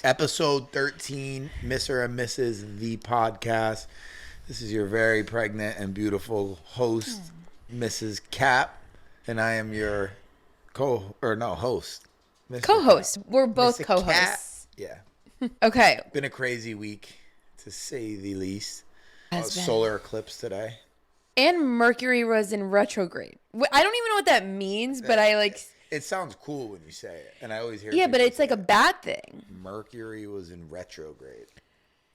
Episode 13, Mr. and Mrs. The Podcast. This is your very pregnant and beautiful host, Mrs. Cap, and I am your host. Mr. Co-host. Cap. We're both Mr. co-hosts. Cap. Yeah. Okay. Been a crazy week, to say the least. Has been. Solar eclipse today. And Mercury was in retrograde. I don't even know what that means, but I like... It sounds cool when you say it, and I always hear. Yeah, but it's like a bad thing. Mercury was in retrograde.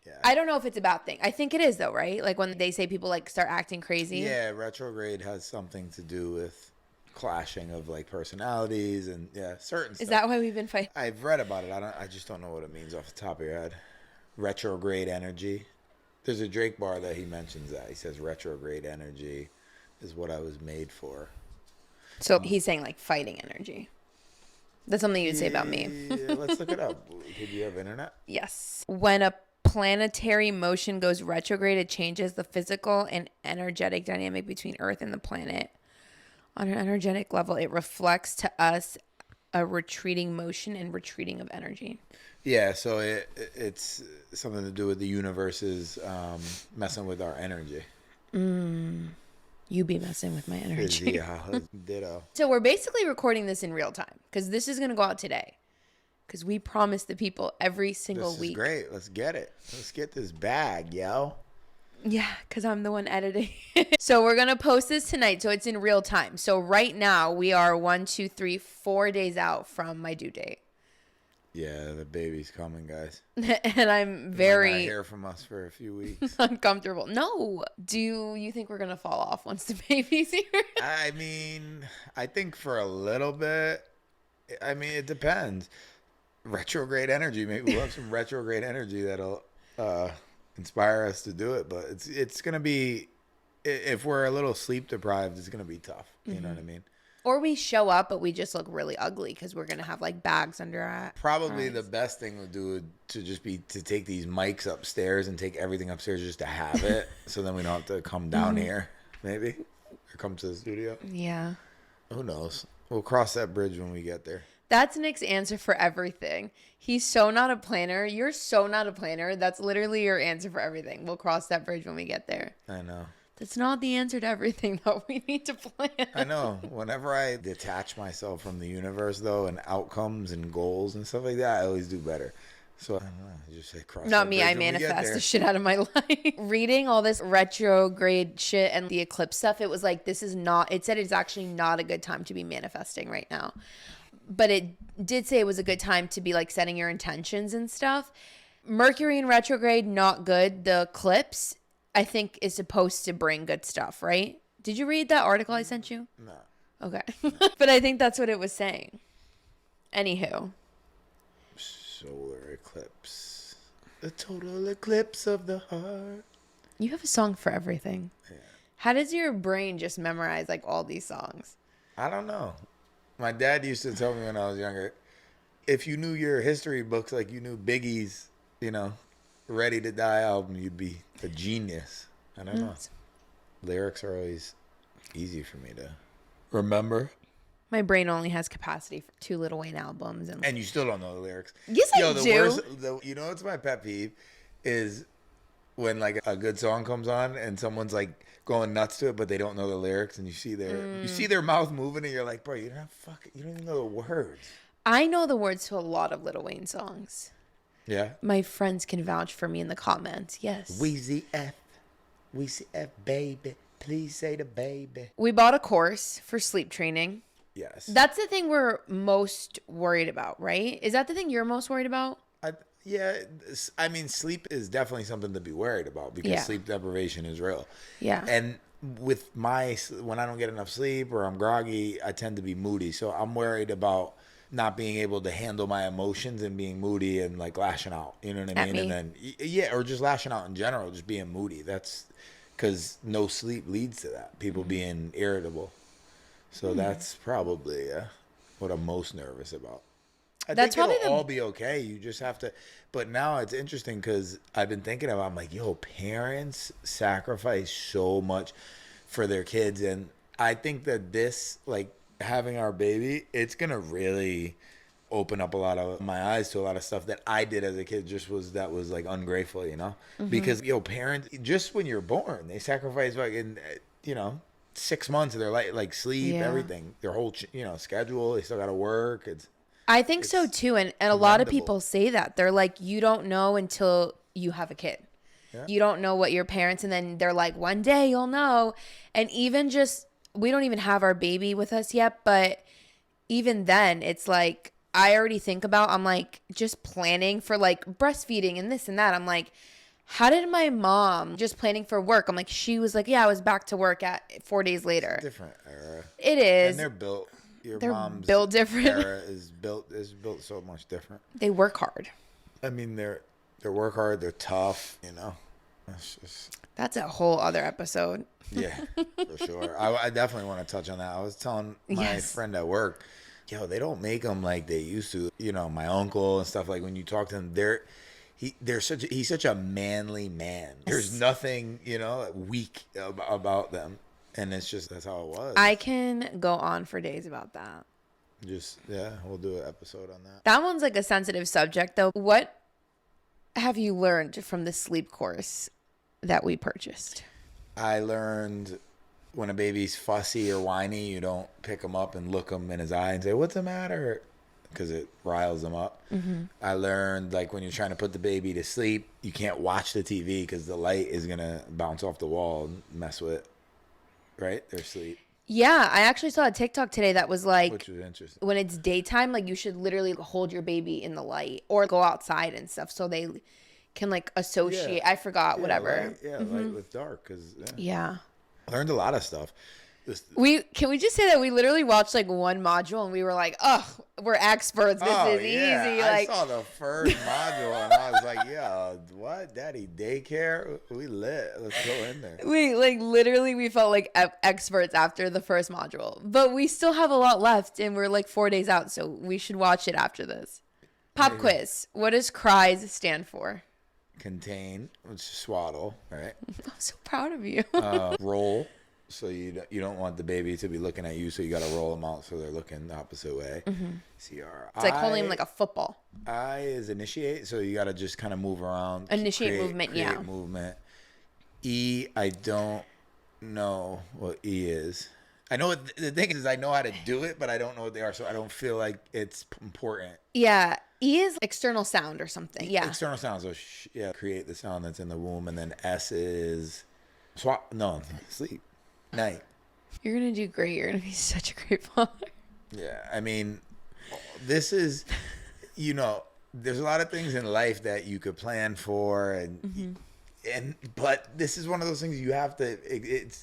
Yeah. I don't know if it's a bad thing. I think it is though, right? Like when they say people like start acting crazy. Yeah, retrograde has something to do with clashing of like personalities and certain stuff. Is that why we've been fighting? I've read about it. I just don't know what it means off the top of your head. Retrograde energy. There's a Drake bar that he mentions that. He says retrograde energy is what I was made for. So he's saying like fighting energy. That's something you'd say about me. Yeah, let's look it up. Did you have internet? Yes. When a planetary motion goes retrograde, it changes the physical and energetic dynamic between Earth and the planet. On an energetic level, it reflects to us a retreating motion and retreating of energy. Yeah, so it's something to do with the universe's messing with our energy. You be messing with my energy. Yeah, ditto. So we're basically recording this in real time because this is going to go out today. Because we promise the people every single week. This is great. Let's get it. Let's get this bag, yo. Yeah, because I'm the one editing. So we're going to post this tonight. So it's in real time. So right now we are 4 days out from my due date. Yeah, the baby's coming, guys. And I'm You might very not hear from us for a few weeks. uncomfortable. No. Do you think we're going to fall off once the baby's here? I mean, I think for a little bit. I mean, it depends. Retrograde energy. Maybe we'll have some retrograde energy that'll inspire us to do it. But it's going to be, if we're a little sleep deprived, it's going to be tough. You know what I mean? Or we show up, but we just look really ugly because we're going to have like bags under our Probably eyes. the best thing to do would to just be to take these mics upstairs and take everything upstairs just to have it. So then we don't have to come down here, maybe. Or come to the studio. Yeah. Who knows? We'll cross that bridge when we get there. That's Nick's answer for everything. He's so not a planner. You're so not a planner. That's literally your answer for everything. We'll cross that bridge when we get there. I know. That's not the answer to everything, though. We need to plan. I know. Whenever I detach myself from the universe, though, and outcomes and goals and stuff like that, I always do better. So, I don't know. I just say cross Not that me. bridge I when we get manifest there. the shit out of my life. Reading all this retrograde shit and the eclipse stuff, it was like, this is not, it said it's actually not a good time to be manifesting right now. But it did say it was a good time to be like setting your intentions and stuff. Mercury in retrograde, not good. The eclipse, I think, is supposed to bring good stuff, right? Did you read that article I sent you? No. Okay. But I think that's what it was saying. Anywho. Solar eclipse. The total eclipse of the heart. You have a song for everything. Yeah. How does your brain just memorize like all these songs? I don't know. My dad used to tell me when I was younger, if you knew your history books like you knew Biggie's, Ready to Die album, you'd be a genius. I don't know. Lyrics are always easy for me to remember. My brain only has capacity for 2 Lil Wayne albums. And you still don't know the lyrics. Yes, I do. What's my pet peeve is when like a good song comes on and someone's like going nuts to it, but they don't know the lyrics, and you see their mouth moving, and you're like, bro, you don't even know the words. I know the words to a lot of Lil Wayne songs. Yeah. My friends can vouch for me in the comments. Yes. Weezy F, baby. Please say the baby. We bought a course for sleep training. Yes. That's the thing we're most worried about, right? Is that the thing you're most worried about? I mean, sleep is definitely something to be worried about because sleep deprivation is real. Yeah. And with when I don't get enough sleep or I'm groggy, I tend to be moody. So I'm worried about not being able to handle my emotions and being moody and like lashing out. You know what I mean? Me. And then, or just lashing out in general, just being moody. That's because no sleep leads to that. People being irritable. So that's probably what I'm most nervous about. I think it'll all be okay. You just have to. But now it's interesting because I've been thinking about, I'm like, yo, parents sacrifice so much for their kids. And I think that this, like, having our baby, it's going to really open up a lot of my eyes to a lot of stuff that I did as a kid. Just was like ungrateful, because parents, just when you're born, they sacrifice fucking 6 months of their life, like sleep, everything, their whole schedule. They still got to work. I think so too, and a lot of people say that. They're like, you don't know until you have a kid. Yeah. You don't know what your parents, and then they're like, one day you'll know. And even just, we don't even have our baby with us yet, but even then, it's like, I already think about, I'm like, just planning for like breastfeeding and this and that. I'm like, how did my mom, just planning for work, I'm like, she was like, yeah, I was back to work at 4 days later. It's different era. It is. And they're built. They're mom's built different. Era is built so much different. They work hard. I mean, they work hard. They're tough. That's a whole other episode. Yeah, for sure. I definitely want to touch on that. I was telling my friend at work, they don't make them like they used to. My uncle and stuff, like when you talk to them, he's such a manly man. There's nothing, weak about them. And it's just, that's how it was. I can go on for days about that. We'll do an episode on that. That one's like a sensitive subject, though. What have you learned from the sleep course that we purchased? I learned when a baby's fussy or whiny, you don't pick him up and look him in his eye and say, what's the matter? Because it riles them up. Mm-hmm. I learned, like, when you're trying to put the baby to sleep, you can't watch the TV because the light is going to bounce off the wall and mess with, right? Their sleep. Yeah, I actually saw a TikTok today that was like, which was interesting. When it's daytime, like, you should literally hold your baby in the light or go outside and stuff so they can, like, associate. I forgot, whatever. Light with dark. Yeah. I learned a lot of stuff. Can we just say that we literally watched like one module and we were like, oh, we're experts. This is easy. I saw the first module and I was like, yo, what? Daddy daycare? We lit. Let's go in there. We felt like experts after the first module, but we still have a lot left and we're like 4 days out. So we should watch it after this. Pop quiz. What does CRIES stand for? Contain, which is swaddle, right? I'm so proud of you. Roll. So you don't want the baby to be looking at you, so you got to roll them out so they're looking the opposite way. Mm-hmm. CR. It's like holding him like a football. I is initiate, so you got to just kind of move around. Initiate movement, create movement. E, I don't know what E is. I know the thing is I know how to do it, but I don't know what they are, so I don't feel like it's important. Yeah. E is external sound or something. Yeah. External sound. So create the sound that's in the womb, and then S is sleep. Night. You're gonna do great. You're gonna be such a great father. Yeah, I mean, this is, there's a lot of things in life that you could plan for, but this is one of those things you have to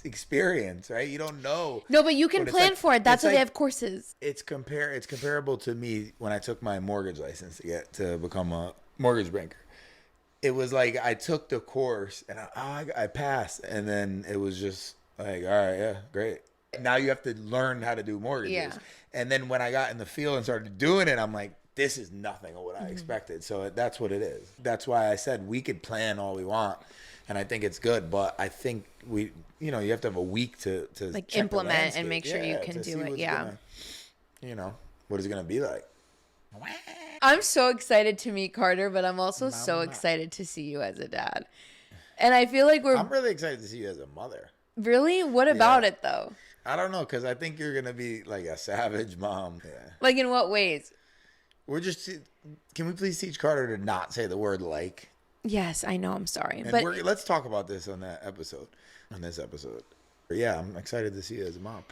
experience, right? You don't know. No, but you can plan for it. That's why they have courses. It's comparable to me when I took my mortgage license to become a mortgage banker. It was like I took the course and I passed, and then it was just like, all right, yeah, great. Now you have to learn how to do mortgages. Yeah. And then when I got in the field and started doing it, I'm like, this is nothing of what I expected. So that's what it is. That's why I said we could plan all we want, and I think it's good. But I think you have to have a week to like implement and make sure you can do it. Yeah. What is it going to be like? I'm so excited to meet Carter, but I'm also so excited to see you as a dad. And I feel like I'm really excited to see you as a mother. Really? What about it, though? I don't know, because I think you're going to be like a savage mom. Yeah. Like, in what ways? Can we please teach Carter to not say the word like? Yes, I know. I'm sorry. But let's talk about this on this episode. Yeah, I'm excited to see you as a mom.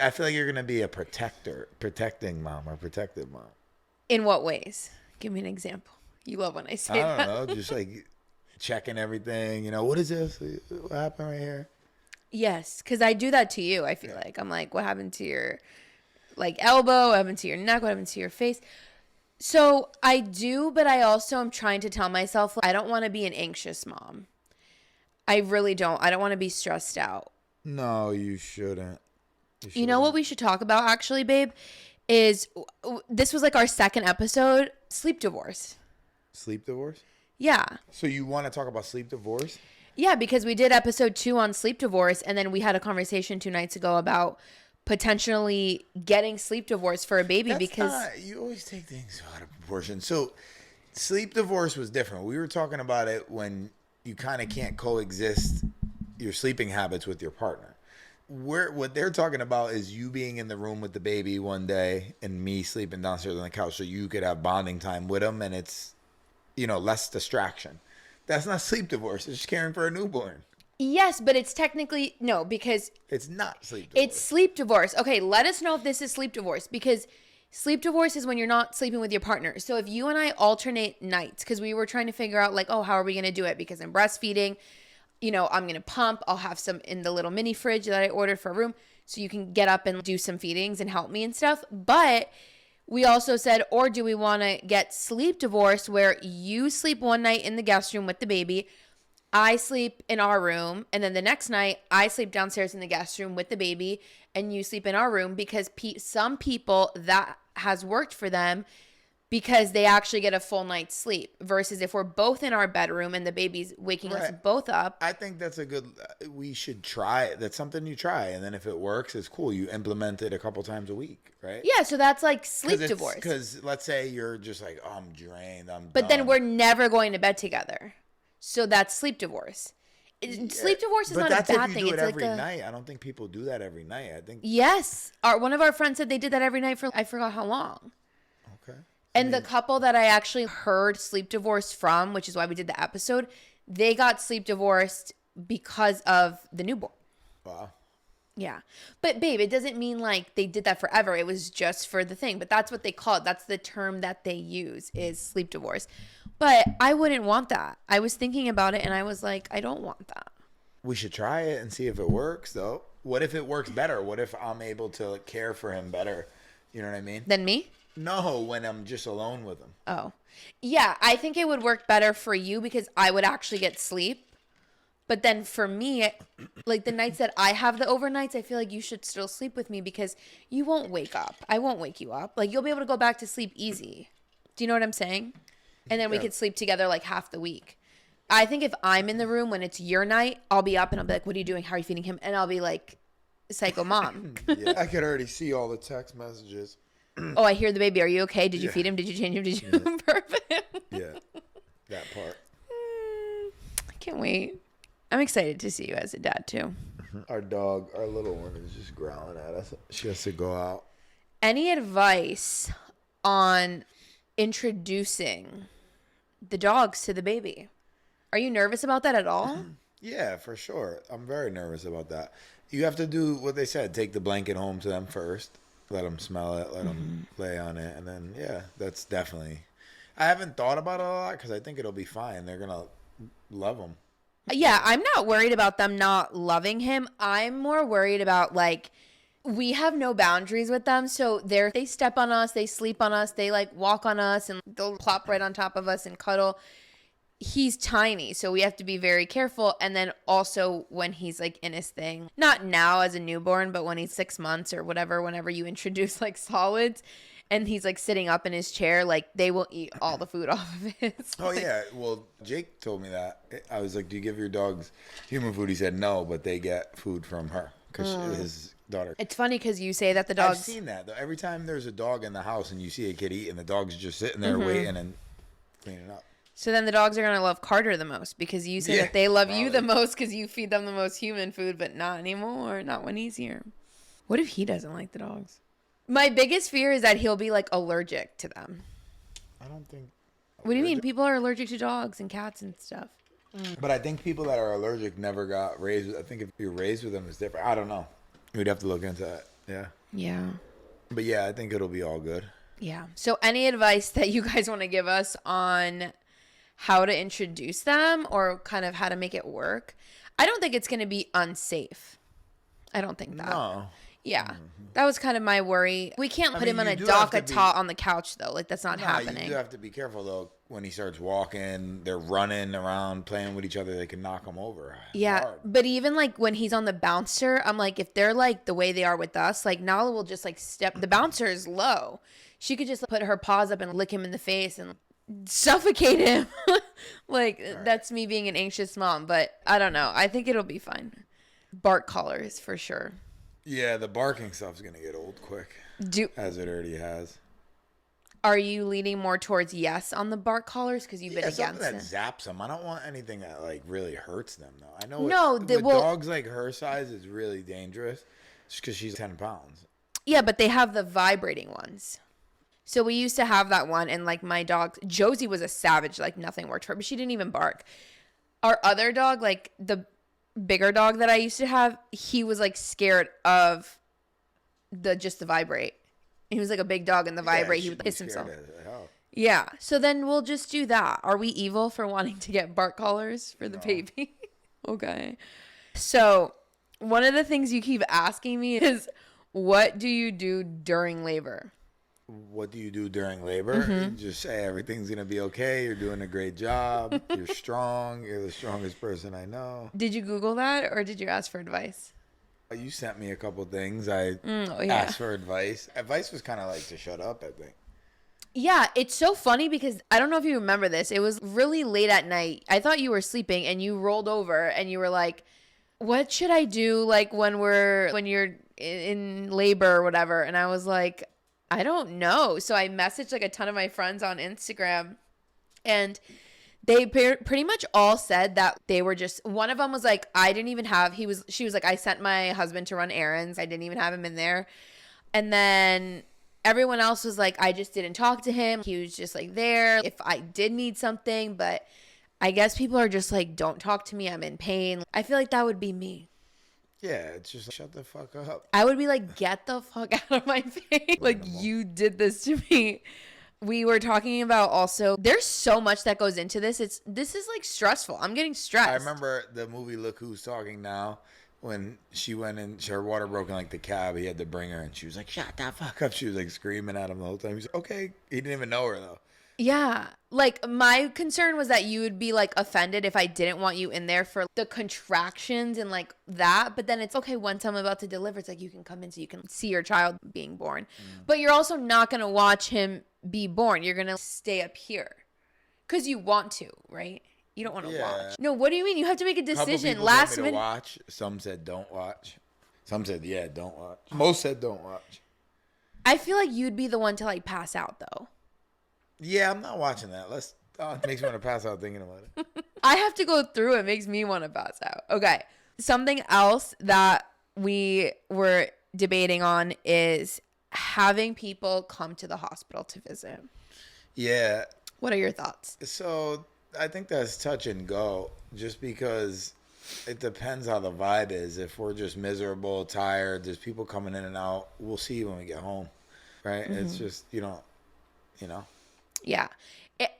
I feel like you're going to be a protecting mom or protective mom. In what ways? Give me an example. You love when I say that. I don't know, just like checking everything. What is this? What happened right here? Yes, because I do that to you. I feel like I'm like, what happened to your elbow? What happened to your neck? What happened to your face? So I do, but I also am trying to tell myself I don't want to be an anxious mom. I really don't. I don't want to be stressed out. No, you shouldn't. You know what we should talk about actually, babe? Is this was like our second episode, sleep divorce. Sleep divorce? Yeah. So you want to talk about sleep divorce? Yeah, because we did episode 2 on sleep divorce, and then we had a conversation 2 nights ago about potentially getting sleep divorce for a baby you always take things out of proportion. So sleep divorce was different. We were talking about it when you kind of can't coexist your sleeping habits with your partner. What they're talking about is you being in the room with the baby one day and me sleeping downstairs on the couch so you could have bonding time with them and it's, less distraction. That's not sleep divorce. It's just caring for a newborn. Yes, but it's technically no, because it's not sleep divorce. It's sleep divorce. Okay, let us know if this is sleep divorce, because sleep divorce is when you're not sleeping with your partner. So if you and I alternate nights, because we were trying to figure out like, oh, how are we going to do it? Because I'm breastfeeding, I'm going to pump. I'll have some in the little mini fridge that I ordered for a room so you can get up and do some feedings and help me and stuff. But we also said, or do we want to get sleep divorce where you sleep one night in the guest room with the baby, I sleep in our room, and then the next night I sleep downstairs in the guest room with the baby and you sleep in our room, because some people that has worked for them because they actually get a full night's sleep versus if we're both in our bedroom and the baby's waking us both up. I think that's we should try it. That's something you try. And then if it works, it's cool. You implement it a couple times a week, right? Yeah. So that's like sleep divorce. Because let's say you're just like, oh, I'm drained. But then we're never going to bed together. So that's sleep divorce. Sleep divorce is not a bad thing. But that's if you do it every night. I don't think people do that every night. I think. Yes. One of our friends said they did that every night for I forgot how long. Okay. And the couple that I actually heard sleep divorce from, which is why we did the episode, they got sleep divorced because of the newborn. Wow. Yeah. But babe, it doesn't mean like they did that forever. It was just for the thing. But that's what they call it. That's the term that they use is sleep divorce. But I wouldn't want that. I was thinking about it and I was like, I don't want that. We should try it and see if it works though. What if it works better? What if I'm able to care for him better? You know what I mean? Than me? No, when I'm just alone with him. Oh. Yeah, I think it would work better for you because I would actually get sleep. But then for me, like the nights that I have the overnights, I feel like you should still sleep with me because you won't wake up. I won't wake you up. Like you'll be able to go back to sleep easy. Do you know what I'm saying? And then we could sleep together like half the week. I think if I'm in the room when it's your night, I'll be up and I'll be like, what are you doing? How are you feeding him? And I'll be like, psycho mom. Yeah, I could already see all the text messages. Oh, I hear the baby. Are you okay? Did you feed him? Did you change him? Did you burp him? Yeah, that part. I can't wait. I'm excited to see you as a dad too. Our dog, our little one, is just growling at us. She has to go out. Any advice on introducing the dogs to the baby? Are you nervous about that at all? Yeah, for sure. I'm very nervous about that. You have to do what they said. Take the blanket home to them first. Let them smell it. Let them lay on it. And then, yeah, that's definitely... I haven't thought about it a lot because I think it'll be fine. They're going to love him. Yeah, I'm not worried about them not loving him. I'm more worried about, like, we have no boundaries with them. So they step on us, they sleep on us, they, like, walk on us, and they'll plop right on top of us and cuddle. He's tiny, so we have to be very careful. And then also when he's like in his thing, not now as a newborn, but when he's 6 months or whatever, whenever you introduce like solids and he's like sitting up in his chair, like they will eat all the food off of his. Oh, yeah. Well, Jake told me that. I was like, do you give your dogs human food? He said no, but they get food from her because his daughter. It's funny because you say that the dogs. I've seen that though. Every time there's a dog in the house and you see a kid eat and the dog's just sitting there waiting and cleaning up. So then the dogs are going to love Carter the most because you say that they love you the most because you feed them the most human food, but not anymore. Not when he's here. What if he doesn't like the dogs? My biggest fear is that he'll be like allergic to them. I don't think. What do you mean? People are allergic to dogs and cats and stuff. But I think people that are allergic never got raised with. I think if you're raised with them, it's different. I don't know. We'd have to look into that. Yeah. Yeah. But yeah, I think it'll be all good. Yeah. So any advice that you guys want to give us on how to introduce them or kind of how to make it work? I don't think it's going to be unsafe. I don't think that. No. Yeah. That was kind of my worry. We can't put him on a dock-a-tot on the couch, though. Like, that's not happening. You do have to be careful, though. When he starts walking, they're running around, playing with each other. They can knock him over. Yeah. Hard. But even, like, when he's on the bouncer, I'm like, if they're, like, the way they are with us, like, Nala will just, like, step. The bouncer is low. She could just put her paws up and lick him in the face and suffocate him. Like, that's me being an anxious mom. But I don't know. I think it'll be fine. Bark collars, for sure. Yeah, the barking stuff's gonna get old quick, as it already has. Are you leaning more towards yes on the bark collars because you've been Something against that it? zaps them. I don't want anything that like really hurts them though. I know No, with dogs like her size is really dangerous, just because she's 10 pounds. yeah, but they have the vibrating ones. So we used to have that one, and like my dog, Josie was a savage, like nothing worked for her, but she didn't even bark. Our other dog, like the bigger dog that I used to have, he was like scared of the vibrate. He was like a big dog, and the vibrate, he would piss himself. Yeah. So then we'll just do that. Are we evil for wanting to get bark collars for the baby? Okay. So one of the things you keep asking me is, what do you do during labor? What do you do during labor? You just say everything's gonna be okay. You're doing a great job. You're strong. You're the strongest person I know. Did you Google that, or did you ask for advice? You sent me a couple things. I yeah. asked for advice. Advice was kind of like to shut up, I think. Yeah, it's so funny because I don't know if you remember this. It was really late at night. I thought you were sleeping, and you rolled over and you were like, "What should I do like when you're in labor or whatever?" And I was like, I don't know. So I messaged like a ton of my friends on Instagram, and they pretty much all said that they were just, one of them was like, I didn't even have, she was like, I sent my husband to run errands. I didn't even have him in there. And then everyone else was like, I just didn't talk to him. He was just like there if I did need something. But I guess people are just like, don't talk to me. I'm in pain. I feel like that would be me. Yeah, it's just shut the fuck up. I would be like, get the fuck out of my face. Like, you did this to me. We were talking about also, there's so much that goes into this. This is like stressful. I'm getting stressed. I remember the movie Look Who's Talking Now, when she went in, her water broke in like the cab. He had to bring her, and she was like, shut the fuck up. She was like screaming at him the whole time. He's like, okay. He didn't even know her though. Yeah. Like, my concern was that you would be like offended if I didn't want you in there for the contractions and like that. But then it's okay, once I'm about to deliver, it's like you can come in so you can see your child being born. But you're also not going to watch him be born. You're going to stay up here because you want to, right? You don't want to watch. No, what do you mean? You have to make a decision last minute. Watch. Some said don't watch. Some said, yeah, don't watch. Most said don't watch. I feel like you'd be the one to like pass out though. Yeah, I'm not watching that. It makes me want to pass out thinking about it. I have to go through it. Makes me want to pass out. Okay. Something else that we were debating on is having people come to the hospital to visit. Yeah. What are your thoughts? So I think that's touch and go, just because it depends how the vibe is. If we're just miserable, tired, there's people coming in and out, we'll see you when we get home. Right? It's just, you know. Yeah.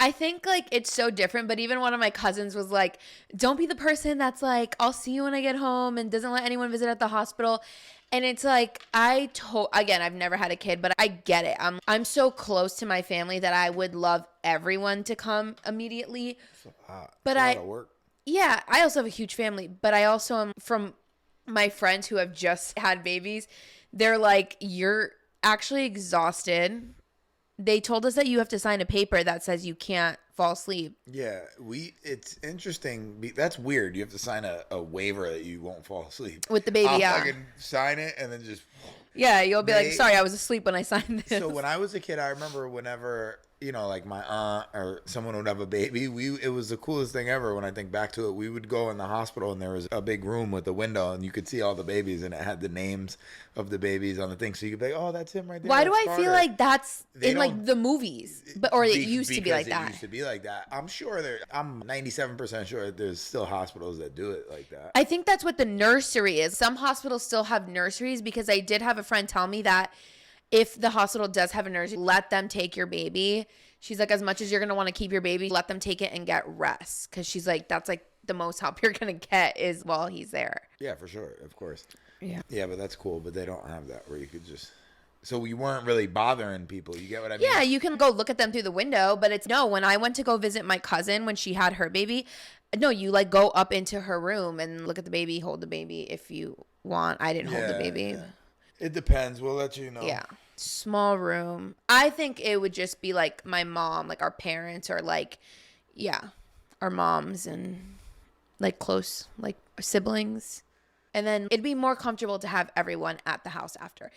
I think like it's so different, but even one of my cousins was like, don't be the person that's like, I'll see you when I get home and doesn't let anyone visit at the hospital. And it's like, again, I've never had a kid, but I get it. I'm so close to my family that I would love everyone to come immediately. But a lot of work. Yeah, I also have a huge family, but I also am from my friends who have just had babies. They're like, you're actually exhausted. They told us that you have to sign a paper that says you can't fall asleep. Yeah, it's interesting. That's weird. You have to sign a waiver that you won't fall asleep. With the baby, I can sign it and then just... Yeah, you'll be like, sorry, I was asleep when I signed this. So when I was a kid, I remember whenever, like my aunt or someone would have a baby, it was the coolest thing ever. When I think back to it, we would go in the hospital and there was a big room with a window and you could see all the babies and it had the names of the babies on the thing. So you could be like, oh, that's him right there. Why do I feel like that's in like the movies? Or it used to be like that. It used to be like that. I'm 97% sure there's still hospitals that do it like that. I think that's what the nursery is. Some hospitals still have nurseries, because I did have a friend tell me that if the hospital does have a nursery, let them take your baby. She's like, as much as you're going to want to keep your baby, let them take it and get rest. Because she's like, that's like the most help you're going to get is while he's there. Yeah, for sure. Of course. Yeah. Yeah, but that's cool. But they don't have that where you could just... So we weren't really bothering people. You get what I mean? Yeah, you can go look at them through the window. But when I went to go visit my cousin when she had her baby, no, you like go up into her room and look at the baby, hold the baby if you want. I didn't hold the baby. Yeah. It depends. We'll let you know. Yeah. Small room. I think it would just be like my mom, like our parents, or like, yeah, our moms and like close, like siblings. And then it'd be more comfortable to have everyone at the house after.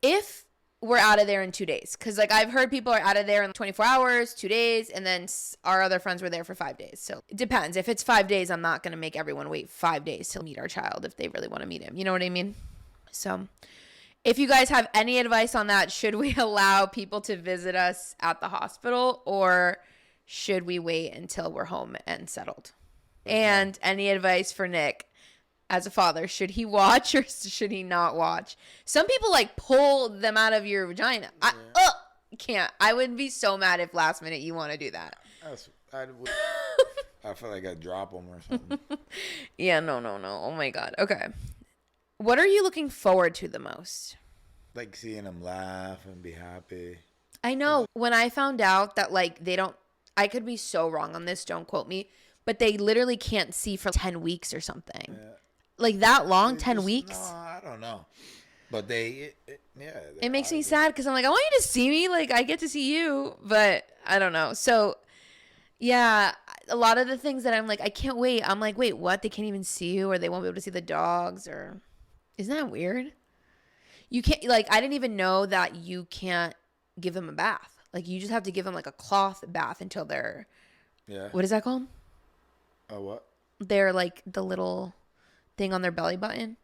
If we're out of there in 2 days. Because, like, I've heard people are out of there in 24 hours, 2 days, and then our other friends were there for 5 days. So it depends. If it's 5 days, I'm not going to make everyone wait 5 days to meet our child if they really want to meet him. You know what I mean? So if you guys have any advice on that, should we allow people to visit us at the hospital, or should we wait until we're home and settled? And any advice for Nick as a father? Should he watch or should he not watch? Some people like pull them out of your vagina. I can't. I would be so mad if last minute you want to do that. I feel like I'd drop them or something. Yeah, no. Oh my God. Okay. What are you looking forward to the most? Like seeing them laugh and be happy. I know. When I found out that like they don't, I could be so wrong on this, don't quote me, but they literally can't see for 10 weeks or something. Yeah. Like that long, 10 weeks? No, I don't know. But it makes me sad because I'm like, I want you to see me. Like, I get to see you. But I don't know. So, yeah, a lot of the things that I'm like, I can't wait. I'm like, wait, what? They can't even see you, or they won't be able to see the dogs, or isn't that weird? You can't, like, I didn't even know that you can't give them a bath. Like, you just have to give them like a cloth bath until they're, what is that called? What? They're like the little thing on their belly button.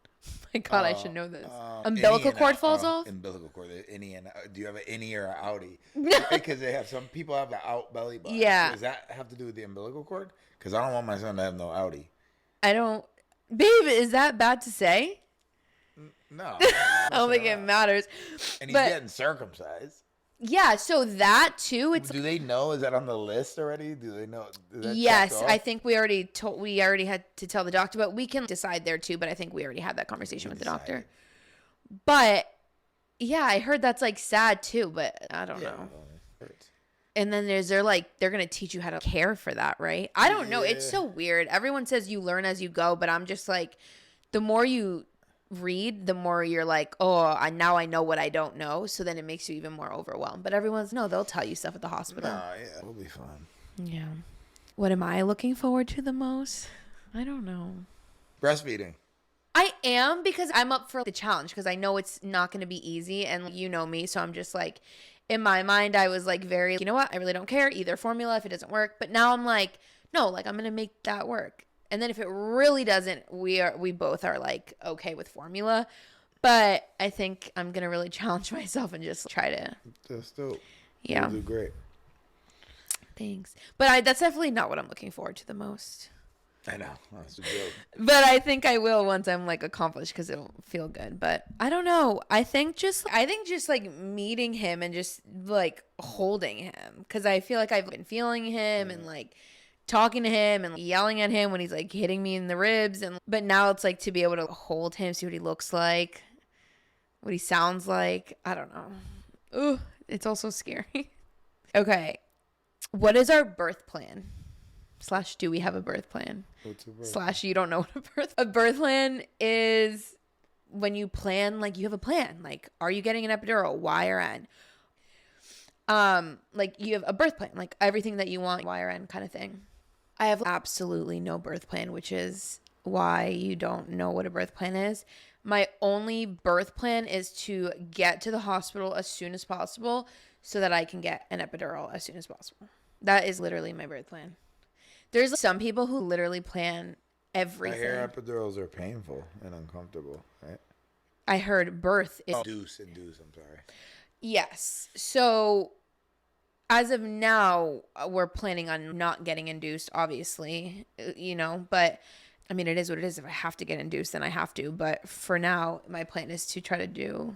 My God, I should know this. Umbilical cord falls off? Umbilical cord. Do you have an innie or an outie? Because some people have an out belly button. Yeah. Does that have to do with the umbilical cord? Because I don't want my son to have no outie. I don't. Babe, is that bad to say? No. I don't think it matters. And he's getting circumcised. Yeah, so that too. Do they know? Is that on the list already? Do they know? Yes, I think we already had to tell the doctor, but we can decide there too. But I think we already had that conversation with the doctor. But yeah, I heard that's like sad too, but I don't know. And then they're gonna teach you how to care for that, right? I don't know. It's so weird. Everyone says you learn as you go, but I'm just like, the more you read, the more you're like, now I know what I don't know. So then it makes you even more overwhelmed. But they'll tell you stuff at the hospital. It'll be fun. Yeah. What am I looking forward to the most? I don't know. Breastfeeding. I am, because I'm up for the challenge, because I know it's not going to be easy, and you know me, so I'm just like, in my mind, I was like very, you know what, I really don't care, either formula if it doesn't work. But now I'm like, no, like I'm going to make that work. And then if it really doesn't, we both are like okay with formula. But I think I'm going to really challenge myself and just try to. That's dope. Yeah. You'll do great. Thanks. But that's definitely not what I'm looking forward to the most. I know. That's a joke. But I think I will once I'm like accomplished, because it'll feel good. But I don't know. I think just like meeting him and just like holding him, because I feel like I've been feeling him and like talking to him and yelling at him when he's like hitting me in the ribs. But now it's like to be able to hold him, see what he looks like, what he sounds like. I don't know. Ooh, it's also scary. Okay. What is our birth plan? / do we have a birth plan? What's a birth plan? / you don't know what a birth plan is. When you plan, like you have a plan, like, are you getting an epidural? Y or N? Like you have a birth plan, like everything that you want, Y or N kind of thing. I have absolutely no birth plan, which is why you don't know what a birth plan is. My only birth plan is to get to the hospital as soon as possible so that I can get an epidural as soon as possible. That is literally my birth plan. There's some people who literally plan everything. I hear epidurals are painful and uncomfortable, right? I heard birth is... Induce, I'm sorry. Yes. So as of now, we're planning on not getting induced, obviously, you know, but I mean, it is what it is. If I have to get induced, then I have to. But for now, my plan is to try to do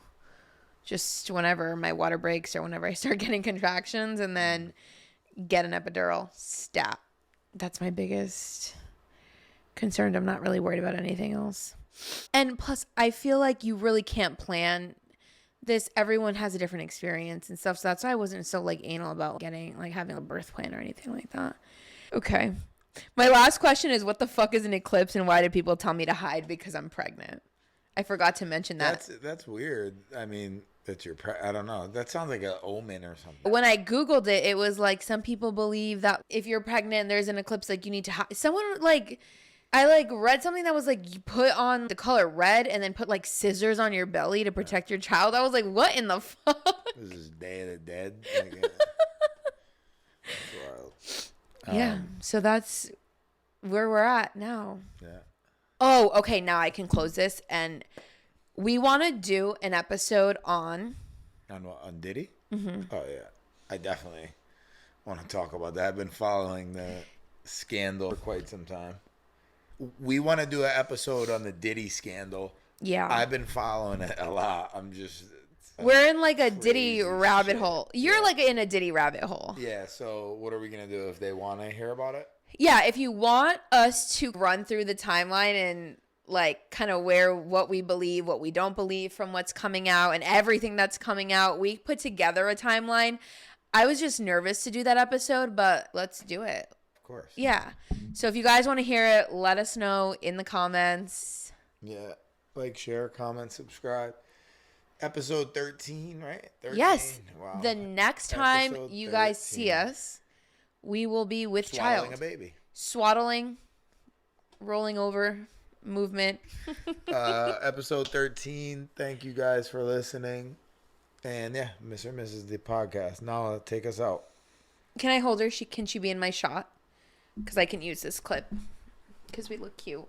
just whenever my water breaks or whenever I start getting contractions, and then get an epidural stat. That's my biggest concern. I'm not really worried about anything else. And plus, I feel like you really can't plan this. Everyone has a different experience and stuff. So that's why I wasn't so like anal about having a birth plan or anything like that. Okay. My last question is, what the fuck is an eclipse, and why do people tell me to hide because I'm pregnant? I forgot to mention that. That's weird. I mean, I don't know. That sounds like an omen or something. When I Googled it, it was like some people believe that if you're pregnant and there's an eclipse, like you need to hide. Someone like I like read something that was like you put on the color red and then put like scissors on your belly to protect your child. I was like, what in the fuck? This is Day of the Dead. Like, that's wild. Yeah. So that's where we're at now. Yeah. Oh, okay. Now I can close this, and we want to do an episode on. On what? On Diddy? Mm-hmm. Oh yeah, I definitely want to talk about that. I've been following the scandal for quite some time. We want to do an episode on the Diddy scandal. Yeah. I've been following it a lot. I'm just. We're in like a Diddy rabbit shit. hole. You're like in a Diddy rabbit hole. Yeah. So what are we gonna do if they want to hear about it? Yeah. If you want us to run through the timeline and like kind of where what we believe, what we don't believe from what's coming out and everything that's coming out, we put together a timeline. I was just nervous to do that episode, but let's do it. Of course. Yeah. So if you guys want to hear it, let us know in the comments. Yeah. Like, share, comment, subscribe. Episode 13, right? 13? Yes. Wow. The next time Episode you guys 13. see us, we will be with Swaddling child. a baby. Swaddling, rolling over, movement. Episode 13. Thank you guys for listening. And yeah, Mr. and Mrs. the podcast. Nala, take us out. Can I hold her? Can she be in my shot? Because I can use this clip. Because we look cute.